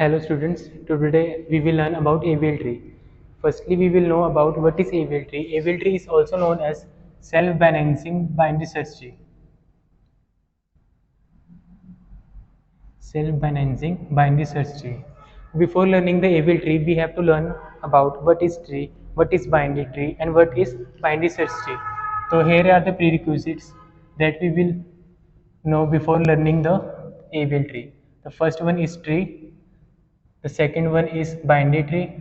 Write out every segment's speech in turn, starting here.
Hello students, today we will learn about avial tree. Firstly, we will know about what is avial tree. Avial tree is also known as self-balancing binary search tree. Self-balancing binary search tree. Before learning the avial tree, we have to learn about what is tree, what is binary tree, and what is binary search tree. So here are the prerequisites that we will know before learning the avial tree. The first one is tree. The second one is binary tree,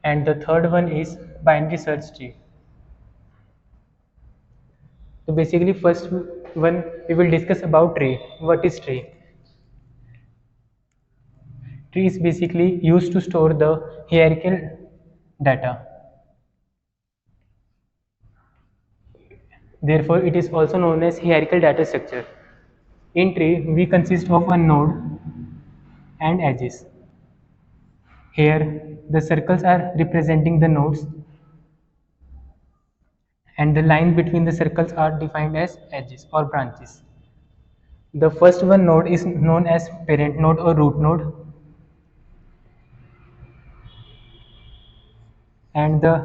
and the third one is binary search tree. So basically first one we will discuss about tree. What is tree? Tree is basically used to store the hierarchical data. Therefore, it is also known as hierarchical data structure. In tree, we consist of a node and edges. Here, the circles are representing the nodes and the line between the circles are defined as edges or branches. The first one node is known as parent node or root node, and the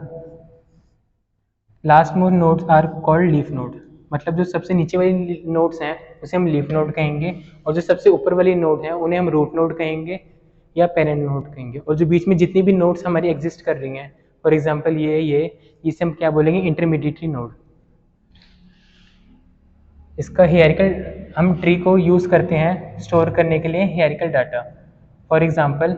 last more nodes are called leaf node. मतलब जो सबसे नीचे वाली nodes हैं उसे हम leaf node कहेंगे, और जो सबसे ऊपर वाली नोड है उन्हें हम रूट नोड कहेंगे या पेरेंट नोड कहेंगे. और जो बीच में जितनी भी नोड्स हमारी एग्जिस्ट कर रही हैं, फॉर एग्जांपल ये इसे हम क्या बोलेंगे, इंटरमीडिएटरी नोड. इसका हियरिकल हम ट्री को यूज़ करते हैं स्टोर करने के लिए हियरिकल डाटा. फॉर एग्जांपल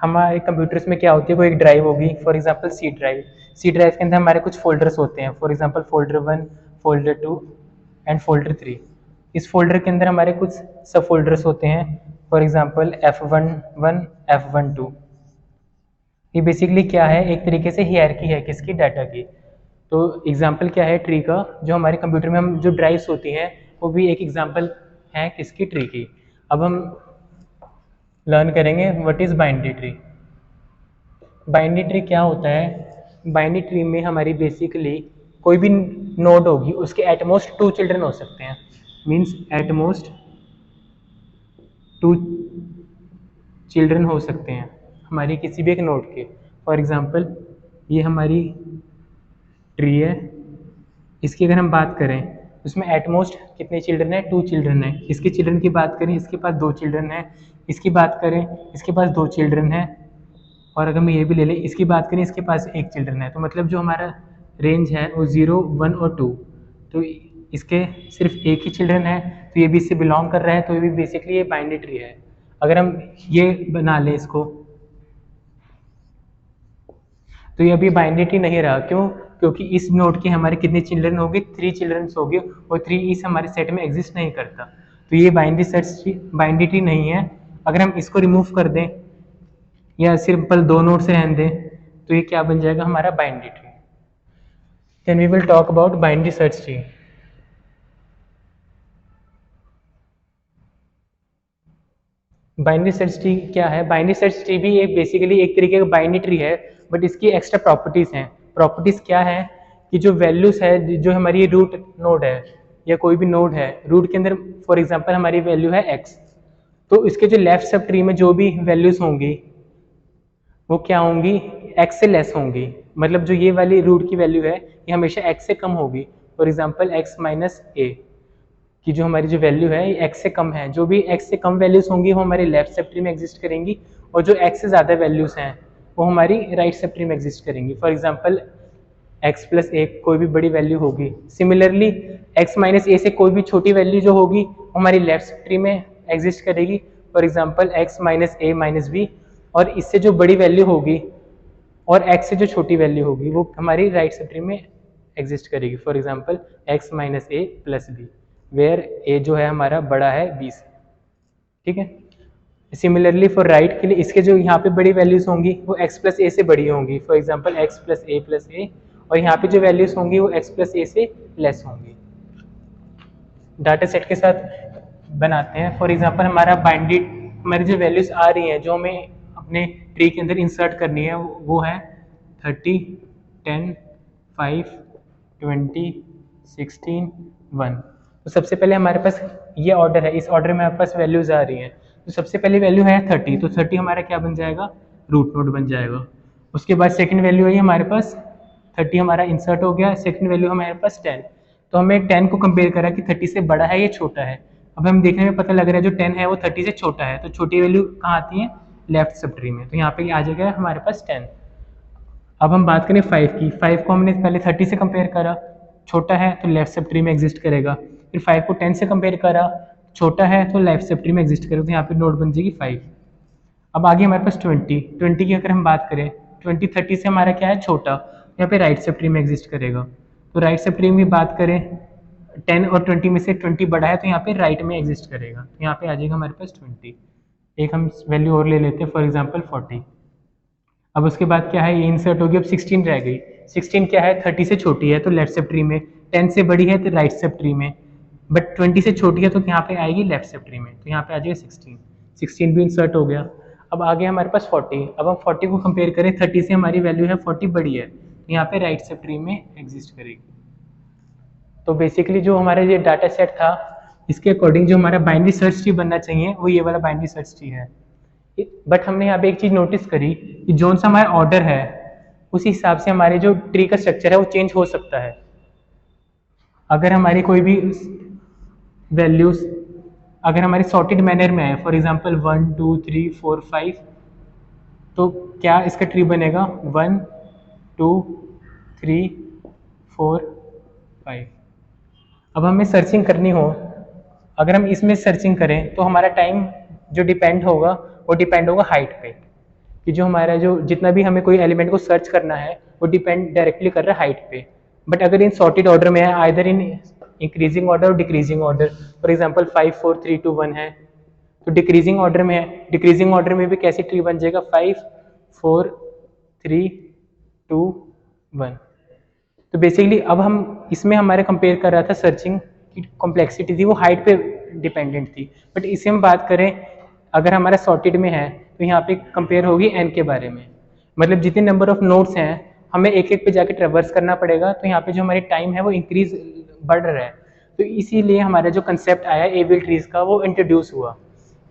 हमारे कंप्यूटर्स में क्या होती है, कोई एक ड्राइव होगी, for example C drive. C drive के अंदर हमारे कुछ फोल्डर्स होते हैं, for example folder 1, folder 2 and folder 3. इस फोल्डर के अंदर हमारे कुछ सब फोल्डर्स होते हैं, फॉर एग्जांपल F11, F12. ये बेसिकली क्या है, एक तरीके से हियरकी है किसकी, डाटा की. तो एग्जांपल क्या है ट्री का, जो हमारे कंप्यूटर में हम जो ड्राइव्स होती हैं वो भी एक एग्जांपल है किसकी, ट्री की. अब हम लर्न करेंगे what is binary tree. Binary tree क्या होता है, बाइनरी ट्री में हमारी बेसिकली कोई भी नोड होगी उसके एटमोस्ट 2 चिल्ड्रन हो सकते हैं. मींस एटमोस्ट 2 चिल्ड्रन हो सकते हैं हमारी किसी भी एक नोड के. फॉर एग्जांपल ये हमारी ट्री है, इसकी अगर हम बात करें उसमें एटमोस्ट कितने चिल्ड्रन है, 2 चिल्ड्रन है. इसके चिल्ड्रन की बात करें, इसके पास 2 चिल्ड्रन है. इसकी बात करें, इसके पास 2 चिल्ड्रन है. और अगर हम ये भी ले लें, इसकी बात करें, इसके पास 1 चिल्ड्रन है. तो मतलब जो हमारा रेंज है वो 0, 1 और 2. तो इसके सिर्फ एक ही चिल्ड्रन है, तो ये भी इससे बिलोंग कर रहा है, तो ये भी बेसिकली ये बाइनरी ट्री है. अगर हम ये बना लें इसको, तो ये अभी बाइनरी ट्री नहीं रहा. क्यों? क्योंकि इस नोड के हमारे कितने चिल्ड्रन होंगे, 3 चिल्ड्रन होंगे, और 3 इस हमारे सेट में एग्जिस्ट नहीं करता. तो ये बाइनरी ट्री नहीं है. अगर हम इसको रिमूव कर दें या सिंपल 2 नोड से रहने दें, तो ये क्या बन जाएगा, हमारा binary tree. Then we will talk about binary search tree. Binary search tree क्या है, बाइनरी सर्च ट्री भी एक बेसिकली एक तरीके का बाइनरी ट्री है, बट इसकी एक्स्ट्रा प्रॉपर्टीज हैं. प्रॉपर्टीज क्या है कि जो वैल्यूज है, जो हमारी रूट नोड है या कोई भी नोड है, रूट के अंदर फॉर एग्जांपल हमारी वैल्यू है x, तो इसके जो लेफ्ट सब ट्री में जो भी वैल्यूज होंगी वो क्या होंगी, x से लेस होंगी. मतलब जो ये वाली रूट की वैल्यू है ये हमेशा x से कम होगी. For example x minus a की जो हमारी जो वैल्यू है ये x से कम है. जो भी x से कम वैल्यूज होंगी वो हमारे लेफ्ट सब ट्री में एग्जिस्ट करेंगी, और जो x से ज़्यादा वैल्यूज हैं वो हमारी राइट सब ट्री में एग्जिस्ट करेंगी. For example x plus a कोई भी बड़ी वैल्यू होगी. सिमिलरली x माइनस a से कोई भी छोटी वैल्यू जो होगी वो हमारी लेफ्ट सब ट्री में एग्जिस्ट करेगी. For example x minus a minus b, और इससे जो बड़ी वैल्यू होगी और x से जो छोटी वैल्यू होगी वो हमारी राइट सब ट्री में एग्जिस्ट करेगी. For example x minus a plus b, where a जो है हमारा बड़ा है b से. ठीक है. सिमिलरली फॉर राइट के लिए इसके जो यहाँ पे बड़ी वैल्यूज होंगी वो x प्लस a से बड़ी होंगी. For example x plus a, और यहाँ पे जो वैल्यूज होंगी वो x प्लस a से लेस होंगी. डाटा सेट के साथ बनाते हैं. फॉर एग्जांपल हमारा बाइनरी, हमारी जो वैल्यूज आ रही हैं जो हमें अपने ट्री के अंदर इंसर्ट करनी है वो है 30, 10, 5, 20, 16, 1. तो सबसे पहले हमारे पास ये ऑर्डर है, इस ऑर्डर में हमारे पास वैल्यूज आ रही हैं. तो सबसे पहली वैल्यू है 30, तो 30 हमारा क्या बन जाएगा, रूट नोड बन जाएगा। उसके बाद सेकंड वैल्यू है हमारे पास 30 हमारा इंसर्ट हो गया, सेकंड वैल्यू हमारे पास 10। तो हमें 10 को कंपेयर करा कि 30 से बड़ा है या छोटा है। अब हम देखने में पता लग रहा है जो 10 है वो 30 से छोटा है, तो छोटी वैल्यू कहाँ आती है, लेफ्ट सब ट्री में। तो यहाँ पे आ जाएगा हमारे पास 10। अब हम बात करें 5 की, 5 को हमने पहले 30 से कंपेयर करा, छोटा है तो लेफ्ट सब ट्री में एग्जिस्ट करेगा। फिर 5 को 10 से कंपेयर करा, छोटा है तो लेफ्ट सब ट्री में एग्जिस्ट करेगा, तो यहाँ पे नोड बन जाएगी 5। अब आगे हमारे पास 20 की अगर हम बात करें, 20 30 से हमारा क्या है, छोटा, यहाँ पे राइट सब ट्री में एग्जिस्ट करेगा। तो राइट सब ट्री में बात करें 10 और 20 में से 20 बड़ा है, तो यहाँ पे राइट में एग्जिस्ट करेगा, तो यहाँ पे आ जाएगा हमारे पास 20। एक हम वैल्यू और ले लेते हैं, फॉर एग्जाम्पल 40। अब उसके बाद क्या है, ये इंसर्ट होगी, अब 16 रह गई। 16 क्या है, 30 से छोटी है तो लेफ्ट सब ट्री में, 10 से बड़ी है तो राइट सब ट्री में, बट 20 से छोटी है तो यहाँ पे आएगी लेफ्ट सब ट्री में, तो यहाँ पे आ जाएगा 16 भी इंसर्ट हो गया। अब आगे हमारे पास 40। अब हम 40 को कंपेयर करें, 30 से हमारी वैल्यू है 40 बड़ी है, तो यहाँ पे राइट सब ट्री में एग्जिस्ट करेगी। तो बेसिकली जो हमारा ये डाटा सेट था, इसके अकॉर्डिंग जो हमारा बाइनरी सर्च ट्री बनना चाहिए वो ये वाला बाइनरी सर्च ट्री है। बट हमने यहाँ पे एक चीज़ नोटिस करी कि जो सा हमारा ऑर्डर है उसी हिसाब से हमारे जो ट्री का स्ट्रक्चर है वो चेंज हो सकता है। अगर हमारी कोई भी वैल्यूज अगर हमारी सॉर्टेड मैनर में है, फॉर एग्जांपल 1 2 3 4 5, तो क्या इसका ट्री बनेगा 1 2 3 4 5। अब हमें सर्चिंग करनी हो, अगर हम इसमें सर्चिंग करें तो हमारा टाइम जो डिपेंड होगा वो डिपेंड होगा हाइट पे, कि जो हमारा जो जितना भी हमें कोई एलिमेंट को सर्च करना है वो डिपेंड डायरेक्टली कर रहा है हाइट पे। बट अगर इन सॉर्टेड ऑर्डर में है, आइदर इन इंक्रीजिंग ऑर्डर और डिक्रीजिंग ऑर्डर, फॉर एग्जांपल 5 4 3 2 1 है, तो डिक्रीजिंग ऑर्डर में है, डिक्रीजिंग ऑर्डर में भी कैसे ट्री बन जाएगा, 5 4 3 2 1। तो बेसिकली अब हम इसमें हमारे कंपेयर कर रहा था सर्चिंग की कॉम्प्लेक्सिटी थी वो हाइट पे डिपेंडेंट थी, बट इसे हम बात करें अगर हमारा सॉर्टेड में है तो यहाँ पे कंपेयर होगी n के बारे में, मतलब जितने नंबर ऑफ नोड्स हैं हमें एक एक पे जाके ट्रेवर्स करना पड़ेगा, तो यहाँ पे जो हमारी टाइम है वो इंक्रीज बढ़ रहा है। तो इसीलिए हमारा जो कंसेप्ट आया एविल ट्रीज का वो इंट्रोड्यूस हुआ।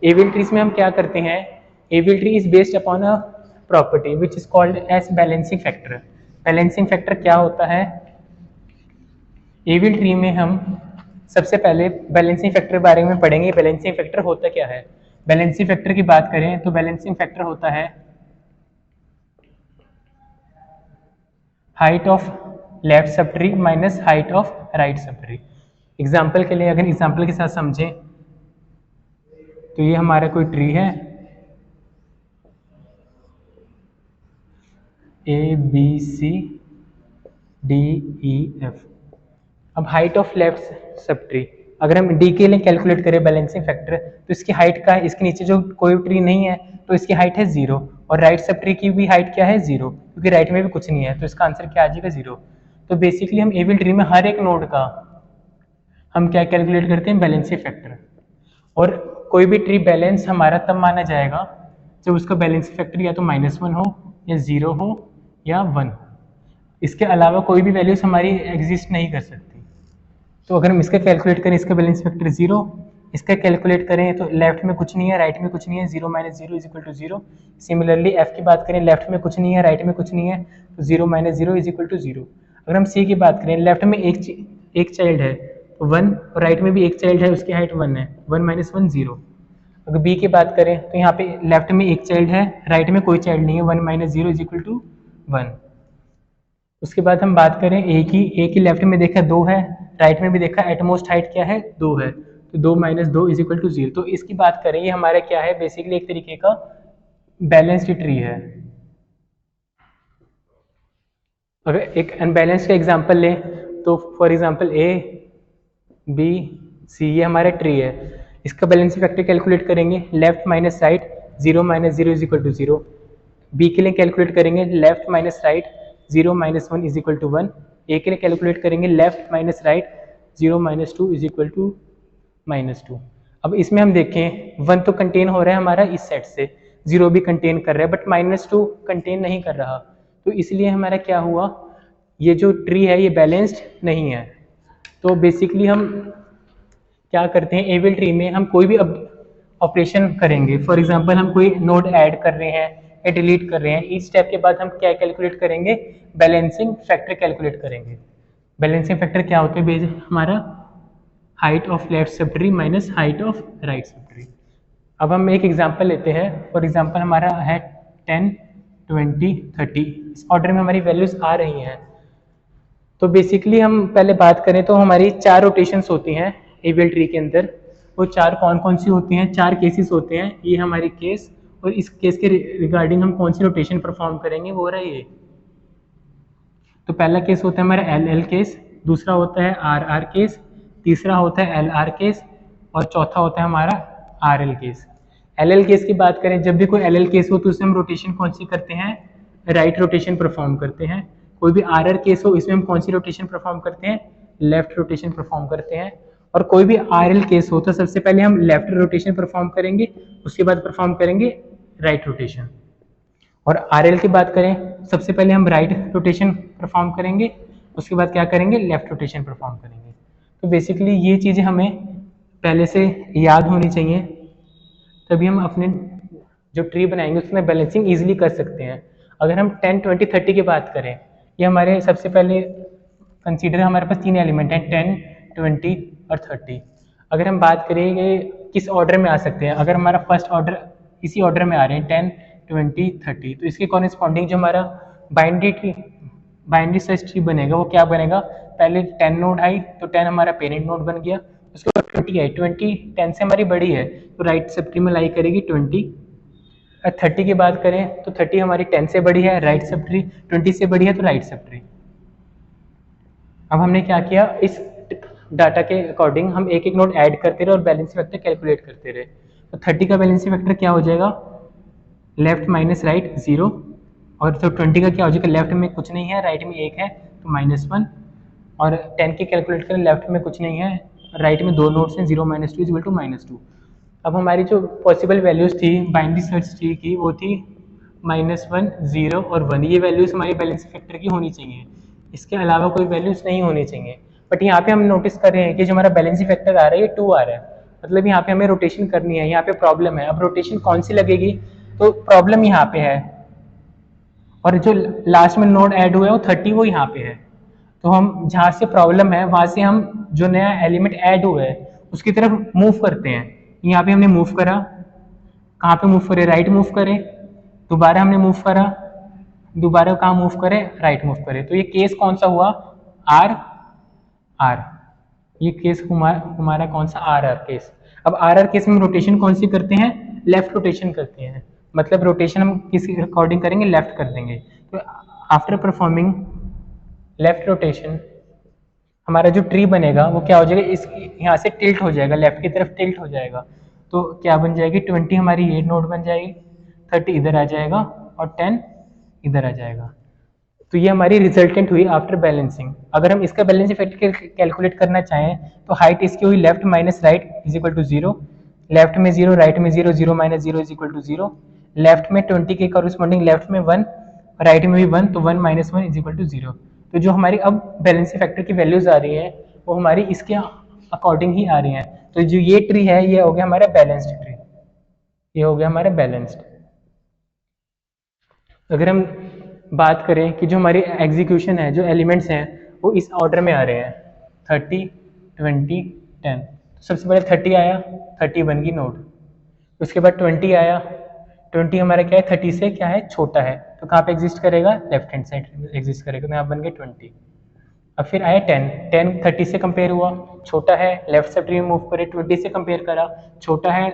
एविल ट्रीज में हम क्या करते हैं, AVL tree is based upon a property which is called as balancing factor. Balancing factor क्या होता है, एविल ट्री में हम सबसे पहले बैलेंसिंग फैक्टर बारे में पढ़ेंगे। बैलेंसिंग फैक्टर होता क्या है, बैलेंसिंग फैक्टर की बात करें तो बैलेंसिंग फैक्टर होता है height of left sub tree minus height of right sub tree. Example के लिए, अगर एग्जाम्पल के साथ समझें तो ये हमारा कोई ट्री है ABCDEF। अब height of left sub tree, अगर हम डी के लिए कैलकुलेट करें बैलेंसिंग फैक्टर, तो इसकी हाइट का, इसके नीचे जो कोई ट्री नहीं है तो इसकी हाइट है 0, और राइट सब ट्री की भी हाइट क्या है 0, क्योंकि राइट में भी कुछ नहीं है, तो इसका आंसर क्या आ जाएगा 0। तो बेसिकली हम एविल ट्री में हर एक नोड का हम क्या कैलकुलेट करते हैं, बैलेंसिंग फैक्टर। और कोई भी ट्री बैलेंस हमारा तब माना जाएगा जब उसका बैलेंसिंग फैक्टर या तो -1 हो या 0 हो या 1। इसके अलावा कोई भी वैल्यूज हमारी एग्जिस्ट नहीं कर सकती। तो अगर हम इसका कैलकुलेट करें, इसका बैलेंस फैक्टर 0, इसका कैलकुलेट करें तो लेफ्ट में कुछ नहीं है राइट में कुछ नहीं है, 0 - 0 = 0। सिमिलरली एफ की बात करें, लेफ्ट में कुछ नहीं है राइट में कुछ नहीं है, तो 0 - 0 = 0। अगर हम सी की बात करें, लेफ्ट में एक चाइल्ड है तो 1, और राइट में भी एक चाइल्ड है उसकी हाइट 1 है, 1 - 1 0। अगर बी की बात करें तो यहाँ पे लेफ्ट में एक चाइल्ड है, राइट में कोई चाइल्ड नहीं है, 1 - 0 = 1। उसके बाद हम बात करें ए की लेफ्ट में देखा 2 है, राइट में भी देखा एटमोस्ट हाइट क्या है 2 है, तो 2 - 2 = 0। तो इसकी बात करें, ये हमारा क्या है, बेसिकली एक तरीके का बैलेंस्ड ट्री है। अगर एक अनबैलेंस्ड का एग्जांपल लें तो for example A B C ये हमारा ट्री है, इसका बैलेंसिंग फैक्टर कैलकुलेट करेंगे, लेफ्ट माइनस राइट 0 - 0 = 0। बी के लिए कैलकुलेट करेंगे लेफ्ट माइनस राइट 0 - 1 = 1। ए के लिए कैलकुलेट करेंगे लेफ्ट माइनस राइट 0 - 2 = -2। अब इसमें हम देखें 1 तो कंटेन हो रहा है हमारा इस सेट से, 0 भी कंटेन कर रहा है, बट -2 कंटेन नहीं कर रहा, तो इसलिए हमारा क्या हुआ, ये जो ट्री है ये बैलेंस्ड नहीं है। तो बेसिकली हम क्या करते हैं, एविल ट्री में हम कोई भी अब ऑपरेशन करेंगे, फॉर एग्जांपल हम कोई नोड ऐड कर रहे हैं या डिलीट कर रहे हैं, इस स्टेप के बाद हम क्या कैलकुलेट करेंगे, बैलेंसिंग फैक्टर कैलकुलेट करेंगे। बैलेंसिंग फैक्टर क्या होता है बेस हमारा height of left sub tree minus height of right sub tree. अब हम एक एग्जांपल लेते हैं, फॉर एग्जांपल हमारा है 10, 20, 30, इस ऑर्डर में हमारी वैल्यूज आ रही हैं। तो बेसिकली हम पहले बात करें तो हमारी 4 रोटेशंस होती हैं एवीएल ट्री के अंदर। वो 4 कौन कौन सी होती हैं, 4 केसेस होते हैं, ये हमारी केस, और इस केस के रिगार्डिंग हम कौन सी रोटेशन परफॉर्म करेंगे वो रहा ये। तो पहला केस होता है हमारा एल एल केस, दूसरा होता है आर आर केस, तीसरा होता है एल आर केस, और चौथा होता है हमारा R L case. L L case की बात करें, जब भी कोई एल एल केस हो तो उसमें हम रोटेशन कौन सी करते हैं, राइट रोटेशन परफॉर्म करते हैं। कोई भी आर आर केस हो इसमें हम कौन सी रोटेशन परफॉर्म करते हैं, लेफ्ट रोटेशन परफॉर्म करते हैं। और कोई भी आर एल केस हो तो सबसे पहले हम लेफ्ट रोटेशन परफॉर्म करेंगे, उसके बाद परफॉर्म करेंगे राइट रोटेशन। और आर एल की बात करें, सबसे पहले हम राइट रोटेशन परफॉर्म करेंगे, उसके बाद क्या करेंगे, लेफ्ट रोटेशन परफॉर्म करेंगे। तो बेसिकली ये चीज़ें हमें पहले से याद होनी चाहिए, तभी हम अपने जो ट्री बनाएंगे उसमें बैलेंसिंग ईजिली कर सकते हैं। अगर हम 10, 20, 30 की बात करें, ये हमारे सबसे पहले कंसीडर हमारे पास 3 एलिमेंट हैं, 10, 20 और 30। अगर हम बात करें कि किस ऑर्डर में आ सकते हैं, अगर हमारा फर्स्ट ऑर्डर इसी ऑर्डर में आ रहे हैं 10, 20, 30, तो इसके कॉरेस्पॉन्डिंग जो हमारा बाइनरी सर्च ट्री बनेगा वो क्या बनेगा, पहले 10 नोड आई तो 10 हमारा पेरेंट नोड बन गया, उसके बाद 20 आई, 20 10 से हमारी बड़ी है तो राइट सब ट्री में लाई करेगी 20। 30 की बात करें तो 30 हमारी 10 से बड़ी है, राइट सब ट्री 20 से बड़ी है तो राइट सब ट्री। अब हमने क्या किया, इस डाटा के अकॉर्डिंग हम एक एक नोड ऐड करते रहे और बैलेंसिंग फैक्टर कैलकुलेट करते रहे। तो 30 का बैलेंसिंग फैक्टर क्या हो जाएगा, लेफ्ट माइनस राइट 0, और तो 20 का क्या हो जाएगा, लेफ्ट में कुछ नहीं है राइट में 1 है तो -1, और 10 की कैलकुलेट करें, लेफ्ट में कुछ नहीं है राइट में 2 नोड्स हैं, 0 - 2 इक्वल टू -2। अब हमारी जो पॉसिबल वैल्यूज थी बाइनरी सर्च ट्री की वो थी -1, 0 और 1, ये वैल्यूज हमारी बैलेंसिंग फैक्टर की होनी चाहिए, इसके अलावा कोई वैल्यूज नहीं होनी चाहिए। बट यहाँ पे हम नोटिस कर रहे हैं कि जो हमारा बैलेंसिंग फैक्टर आ रहा है ये 2 आ रहा है, मतलब यहाँ पे हमें रोटेशन करनी है, यहाँ पे प्रॉब्लम है। अब रोटेशन कौन सी लगेगी, तो प्रॉब्लम यहाँ पे है, और जो लास्ट में नोड ऐड हुआ है वो 30 वो यहाँ पे है। तो हम जहाँ से प्रॉब्लम है वहाँ से हम जो नया एलिमेंट ऐड हुआ है उसकी तरफ मूव करते हैं। यहाँ पे हमने मूव करा, कहाँ पे मूव करे, राइट मूव करे, दोबारा हमने मूव करा, दोबारा कहाँ मूव करे, राइट मूव करे। तो ये केस कौन सा हुआ, आर आर, ये केस हमारा कौन सा, आर आर केस। अब आर आर केस में रोटेशन कौन सी करते हैं, लेफ्ट रोटेशन करते हैं, मतलब रोटेशन हम किस अकॉर्डिंग करेंगे, लेफ्ट कर देंगे। तो आफ्टर परफॉर्मिंग लेफ्ट रोटेशन हमारा जो ट्री बनेगा वो क्या हो जाएगा, इस यहाँ से टिल्ट हो जाएगा, लेफ्ट की तरफ टिल्ट हो जाएगा। तो क्या बन जाएगी, 20 हमारी ये नोड बन जाएगी, 30 इधर आ जाएगा और 10 इधर आ जाएगा। तो ये हमारी रिजल्टेंट हुई आफ्टर बैलेंसिंग। अगर हम इसका बैलेंसिंग फैक्टर कैलकुलेट करना चाहें तो हाइट इसकी हुई left minus right is equal to 0, left में 0 राइट में 0, 0 - 0 इज इक्वल टू 0, लेफ्ट में 20 के कॉरेस्पॉन्डिंग लेफ्ट में 1, राइट में भी 1 तो 1 - 1 इज इक्वल टू 0। तो जो हमारी अब बैलेंसिंग फैक्टर की वैल्यूज आ रही हैं वो हमारी इसके अकॉर्डिंग ही आ रही हैं। तो जो ये ट्री है ये हो गया हमारा बैलेंस्ड ट्री, ये हो गया हमारा बैलेंस्ड। अगर हम बात करें कि जो हमारी एग्जीक्यूशन है, जो एलिमेंट्स हैं वो इस ऑर्डर में आ रहे हैं 30, 20, 10। तो सबसे पहले 30 आया, 30 बन गई नोड, उसके बाद 20 आया, 20 हमारा क्या है, 30 से क्या है, छोटा है, तो कहाँ पे एग्जिस्ट करेगा, लेफ्ट हैंड साइड एग्जिस्ट करेगा, तो यहाँ बन गए 20। अब फिर आया 10, 10 30 से कंपेयर हुआ, छोटा है, लेफ्ट साइड में मूव करे, 20 से कंपेयर करा, छोटा है,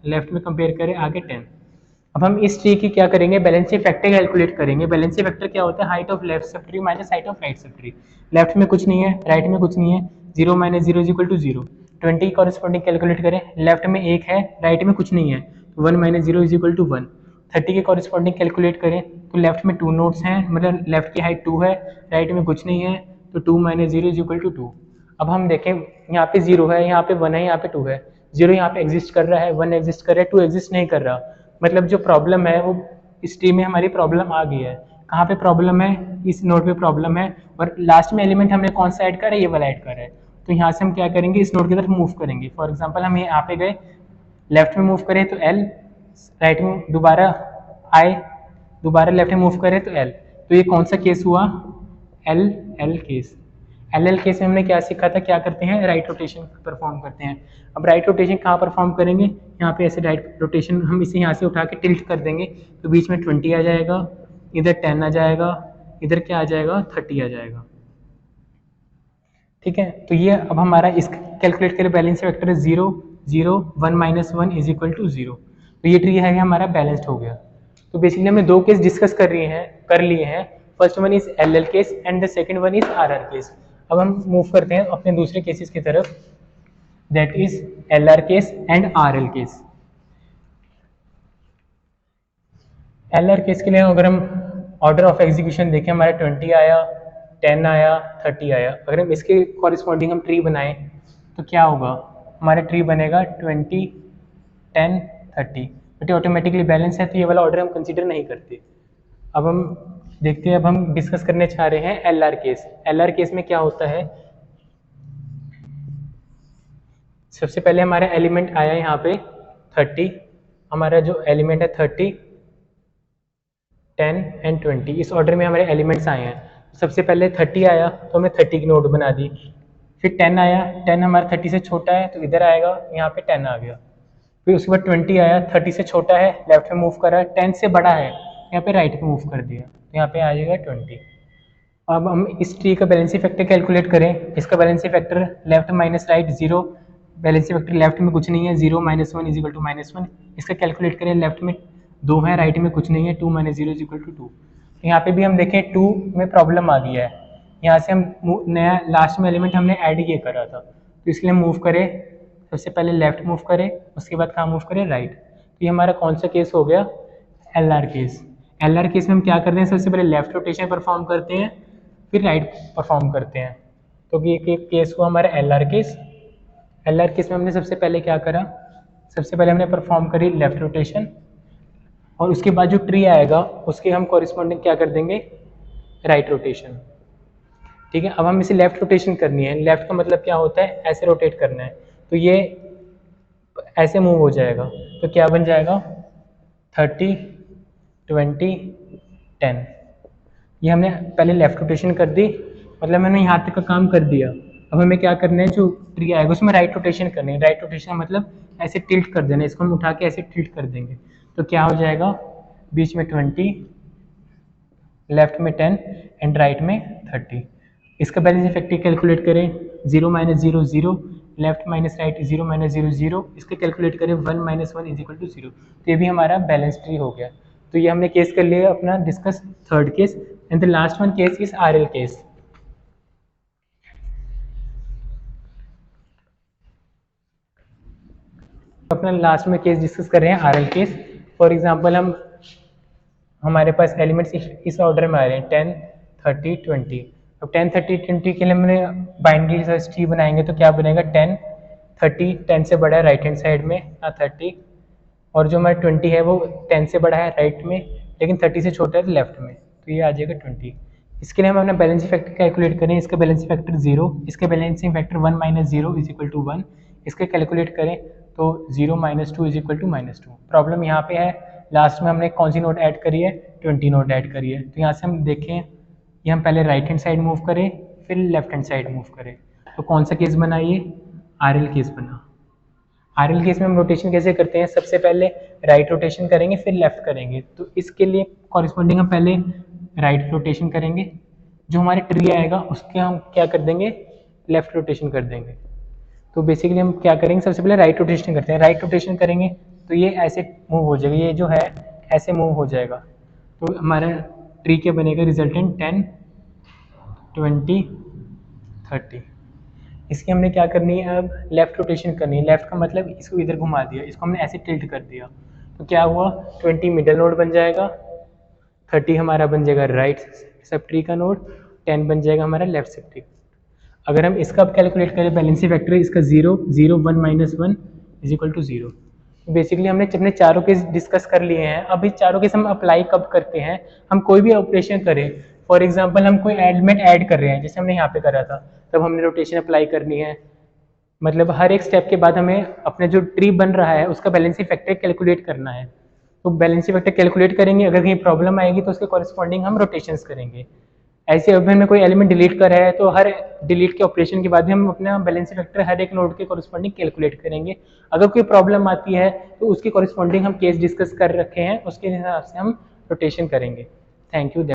लेफ्ट में कंपेयर करे, आगे 10। अब हम इस ट्री की क्या करेंगे, बैलेंसिंग फैक्टर कैलकुलेट करेंगे। बैलेंसिंग फैक्टर क्या होता है, height of left sub tree minus height of right sub tree. Left में कुछ नहीं है, राइट में कुछ नहीं है, 0 - 0 is equal to 0। 20 corresponding calculate करें, लेफ्ट में 1 है, राइट में कुछ नहीं है, तो 1 - 0 इज इक्वल टू 1। 30 के कॉरेस्पॉन्डिंग कैलकुलेट करें तो लेफ्ट में 2 नोड्स हैं, मतलब लेफ्ट की हाइट 2 है, राइट में कुछ नहीं है, तो 2 - 0 इज इक्वल टू 2। अब हम देखें यहाँ पे 0 है, यहाँ पे 1 है, यहाँ पे 2 है, 0 यहाँ पे एग्जिस्ट कर रहा है, 1 एग्जिस्ट कर रहा है, 2 एग्जिस्ट नहीं कर रहा, मतलब जो प्रॉब्लम है वो इस ट्री में हमारी प्रॉब्लम आ गई है। कहाँ पे प्रॉब्लम है, इस नोड पे प्रॉब्लम है, और लास्ट में एलिमेंट हमने कौन सा ऐड करा है, ये वाला ऐड करा है। तो यहाँ से हम क्या करेंगे, इस नोड की तरफ मूव करेंगे। फॉर एग्जांपल हम यहाँ पे गए, लेफ्ट में मूव करें तो एल, राइट में दोबारा आई, दोबारा लेफ्ट में मूव करें तो एल। तो ये कौन सा केस हुआ? L L case. L L case में हमने क्या सीखा था, क्या करते हैं, राइट रोटेशन परफॉर्म करते हैं। अब राइट रोटेशन कहाँ परफॉर्म करेंगे, यहाँ पे ऐसे राइट रोटेशन हम इसे यहाँ से उठा के टिल्ट कर देंगे तो बीच में 20 आ जाएगा, इधर 10 आ जाएगा, इधर क्या आ जाएगा, 30 आ जाएगा। ठीक है, तो ये अब हमारा इस कैलकुलेट करें बैलेंस वेक्टर है 0 0 1 -1 इज इक्वल टू 0। तो ये ट्री है हमारा बैलेंस्ड हो गया। तो बेसिकली हमने दो केस डिस्कस कर लिए हैं। First one is L L case and the second one is R R case. अब हम मूव करते हैं अपने दूसरे केसेस की तरफ, that is L R case and R L case. L R case के लिए अगर हम ऑर्डर ऑफ एग्जीक्यूशन देखें, हमारा 20 आया, 10 आया, 30 आया। अगर हम इसके कॉरिस्पॉन्डिंग हम ट्री बनाएं तो क्या होगा, हमारा ट्री बनेगा 20 10 30, बट ऑटोमेटिकली बैलेंस है तो ये वाला ऑर्डर हम कंसीडर नहीं करते। अब हम देखते हैं, अब हम डिस्कस करने चाह रहे हैं L R case. L R case में क्या होता है, सबसे पहले हमारा एलिमेंट आया यहाँ पे 30, हमारा जो एलिमेंट है 30 10 एंड 20, इस ऑर्डर में हमारे एलिमेंट्स आए हैं। सबसे पहले 30 आया तो हमने 30 की नोड बना दी, फिर 10 आया, 10 हमारा 30 से छोटा है तो इधर आएगा, यहाँ पे 10 आ गया। फिर उसके बाद 20 आया, 30 से छोटा है, लेफ्ट में मूव कर रहा है, 10 से बड़ा है, यहाँ पे राइट में मूव कर दिया, तो यहाँ पे आ जाएगा 20। अब हम इस ट्री का बैलेंसी फैक्टर कैलकुलेट करें। इसका valency factor left minus right 0, valency factor left में कुछ नहीं है, 0 -1 इज इक्वल टू -1। इसका कैलकुलेट करें, लेफ्ट में 2 है, राइट में कुछ नहीं है, 2 - 0 इज इक्वल टू 2। तो यहाँ पे भी हम देखें 2 में प्रॉब्लम आ गया है, यहाँ से हम नया लास्ट में एलिमेंट हमने ऐड किया करा था, तो इसलिए हम मूव करें, सबसे पहले लेफ्ट मूव करें, उसके बाद कहाँ मूव करें, राइट। तो ये हमारा कौन सा केस हो गया, L R case. L R case में हम क्या करते हैं, सबसे पहले लेफ्ट रोटेशन परफॉर्म करते हैं, फिर राइट परफॉर्म करते हैं। तो ये केस हुआ हमारा L R case. L R case में हमने सबसे पहले क्या करा, सबसे पहले हमने परफॉर्म करी लेफ्ट रोटेशन, और उसके बाद जो ट्री आएगा उसके हम कॉरिस्पॉन्डिंग क्या कर देंगे, राइट रोटेशन। ठीक है, अब हम इसे लेफ्ट रोटेशन करनी है। लेफ्ट का मतलब क्या होता है, ऐसे रोटेट करना है, तो ये ऐसे मूव हो जाएगा, तो क्या बन जाएगा 30 20 10। ये हमने पहले लेफ्ट रोटेशन कर दी, मतलब मैंने यहाँ तक का काम कर दिया। अब हमें क्या करना है, जो ट्री आएगा उसमें राइट रोटेशन करनी है। राइट रोटेशन मतलब ऐसे टिल्ट कर देना, इसको हम उठा के ऐसे टिल्ट कर देंगे, तो क्या हो जाएगा, बीच में 20, लेफ्ट में 10 एंड राइट में 30। इसका बैलेंस इफेक्टिव कैलकुलेट करें, 0 - 0 0, लेफ्ट माइनस राइट 0 - 0 0, इसके कैलकुलेट करें 1 - 1 इज इक्वल टू 0। तो ये भी हमारा बैलेंस ट्री हो गया। तो ये हमने केस कर लिया अपना discuss, third case, and the last one case is R L case. अपना लास्ट में केस डिस्कस कर रहे हैं R L case. For example हमारे पास एलिमेंट्स इस ऑर्डर में आ रहे हैं 10 30 20। अब 10 30 20 के लिए हमने बाइनरी सर्च ट्री बनाएंगे, तो क्या बनेगा, 10 30, 10 से बड़ा है राइट हैंड साइड में 30, और जो हमारा 20 है वो 10 से बड़ा है राइट में, लेकिन 30 से छोटा है लेफ्ट में, तो ये आ जाएगा 20। इसके लिए हम अपना बैलेंसिंग फैक्टर कैलकुलेट करें। इसका बैलेंसिंग फैक्टर 0, इसके balancing factor 1 - 0 is equal to 1। इसके कैलकुलेट करें तो 0 - 2 इज इक्वल टू -2। प्रॉब्लम यहाँ पे है, लास्ट में हमने कौन सी नोट ऐड करी है, 20 नोट ऐड करी है। तो यहाँ से हम देखें, ये हम पहले राइट हैंड साइड मूव करें, फिर लेफ्ट हैंड साइड मूव करें, तो कौन सा केस बना, ये आर एल केस बना। आर एल केस में हम रोटेशन कैसे करते हैं, सबसे पहले राइट रोटेशन करेंगे, फिर लेफ्ट करेंगे। तो इसके लिए कॉरिस्पॉन्डिंग हम पहले राइट रोटेशन करेंगे, जो हमारे ट्री आएगा उसके हम क्या कर देंगे, लेफ्ट रोटेशन कर देंगे। तो बेसिकली हम क्या करेंगे, सबसे पहले राइट रोटेशन करते हैं। राइट रोटेशन करेंगे तो ये ऐसे मूव हो जाएगा, ये जो है ऐसे मूव हो जाएगा, तो हमारा ट्री क्या बनेगा, रिजल्टेंट 10 20 30। इसकी हमने क्या करनी है, अब लेफ्ट रोटेशन करनी है। लेफ्ट का मतलब इसको इधर घुमा दिया, इसको हमने ऐसे टिल्ट कर दिया, तो क्या हुआ, 20 मिडल नोड बन जाएगा, 30 हमारा बन जाएगा राइट सब ट्री का नोड, 10 बन जाएगा हमारा लेफ्ट सब ट्री। अगर हम इसका अब कैलकुलेट करें बैलेंसिंग फैक्टर, इसका 0 0 1 - 1 इज इक्वल टू 0। बेसिकली हमने अपने चारों केस डिस्कस कर लिए हैं। अब इस चारों केस हम अप्लाई कब करते हैं, हम कोई भी ऑपरेशन करें, फॉर एग्जांपल हम कोई एलिमेंट ऐड कर रहे हैं, जैसे हमने यहाँ पे करा था, तब हमने रोटेशन अप्लाई करनी है। मतलब हर एक स्टेप के बाद हमें अपना जो ट्री बन रहा है उसका बैलेंसिंग फैक्टर कैलकुलेट करना है। तो बैलेंसिंग फैक्टर कैलकुलेट करेंगे, अगर कहीं प्रॉब्लम आएगी तो उसके कॉरेस्पॉन्डिंग हम रोटेशंस करेंगे। ऐसे अगर हमें कोई एलिमेंट डिलीट कर रहा है तो हर डिलीट के ऑपरेशन के बाद भी हम अपना बैलेंसिंग फैक्टर हर एक नोड के कॉरेस्पॉन्डिंग कैलकुलेट करेंगे। अगर कोई प्रॉब्लम आती है तो उसके कॉरेस्पॉन्डिंग हम केस डिस्कस कर रखे हैं, उसके हिसाब से हम रोटेशन करेंगे। Thank you.